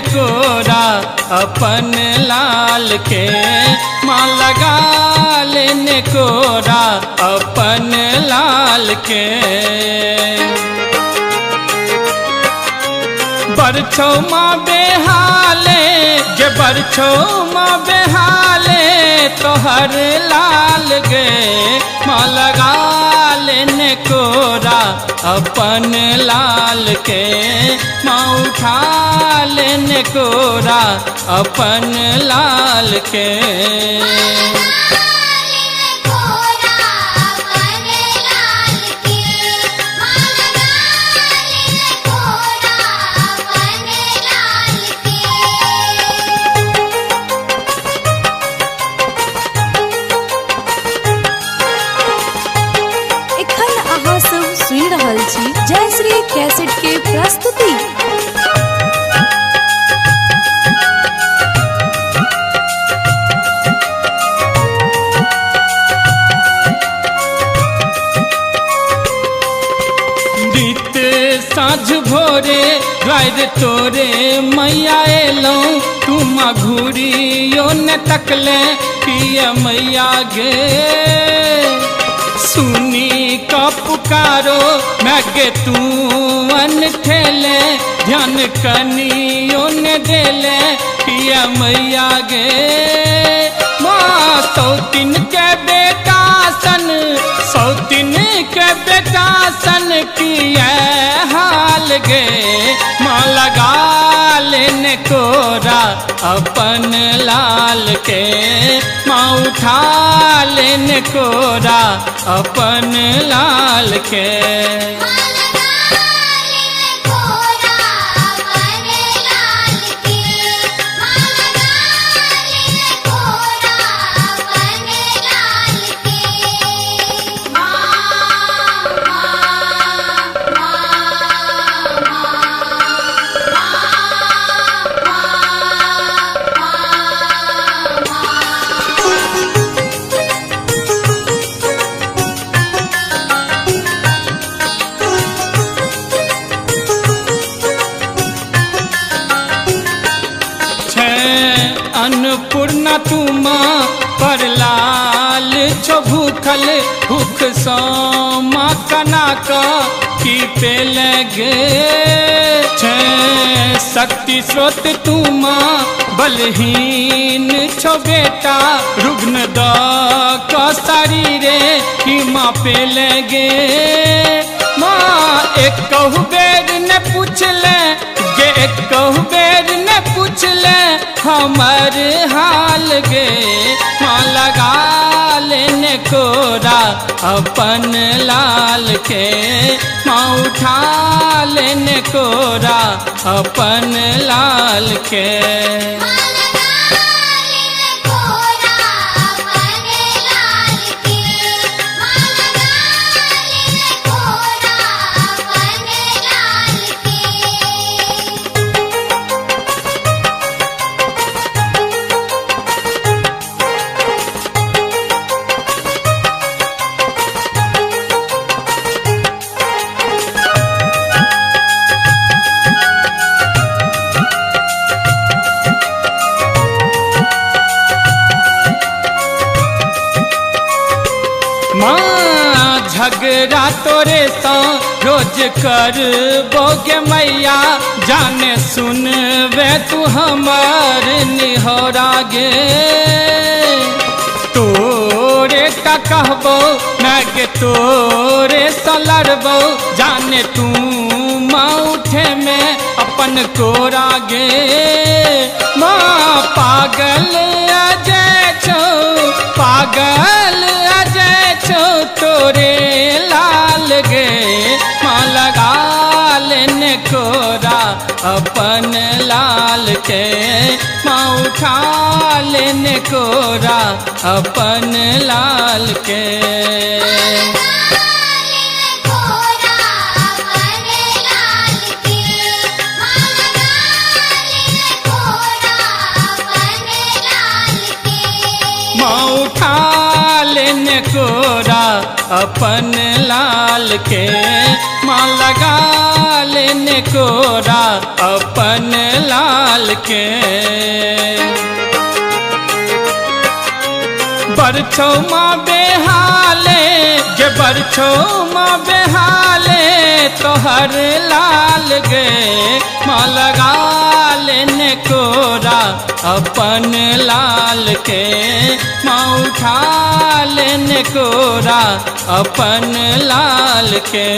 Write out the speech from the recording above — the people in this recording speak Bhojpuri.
कोरा अपन लाल के माँ लगा लेने कोरा अपन लाल के। बरछो माँ बेहाले गे बरछो माँ बेहाले तोहर लाल गे माँ लगा लेने कोरा अपन लाल के। माँ उठा लेने कोरा अपन लाल के। जय श्री कैसेट के प्रस्तुति। बीत साँझ भोरे द्वार तोरे मैया एलो तुम घूरियो न तकले पिया मैया गे। सुनी का पुकारो मैं गे तू अन ठेले ध्यान कनियो ने देले पिया मैया गे। माँ सौतिन के बेटा सन सौतिन के बेटा सन किए हाल गे। माँ लगा लेने कोरा अपन लाल के। माँ उठा लेने कोरा अपन लाल के। अन्नपूर्णा तुम पर लाल छो भूखल भूख सो माँ कना की पे लगे। शक्ति स्रोत तुम बलहीन छो बेटा रुग्ण द का शरीरे की माँ पे लगे। माँ एक कहू बेर ने पूछ ले गे एक कहू बेर ने पूछ ले हमर हाल गे। माँ लगा लेने कोरा अपन लाल के। माँ उठा लेने कोरा अपन लाल के। माँ झगड़ा तोरे तो रोज कर बोगे मैया जाने सुन वे तू हमार निहोरा गे। तोरे का कहबो मैं गे तोरे से लड़बो जाने तू माँ उठे में अपन कोरा गे। माँ पागल अजय छो पागल तोरे लाल गे। माँ लगा लेने कोरा अपन लाल के माँ उठा लेने कोरा अपन लाल के। माँ उठा लेने कोरा अपन लाल के, माँ लगा लेने कोरा अपन लाल के। बरछो माँ बेहाले गे बरछो माँ बेहाले तोहर लाल गे, माँ लगा लेने कोरा अपन लाल के, माँ उठा लेने कोरा अपन लाल के।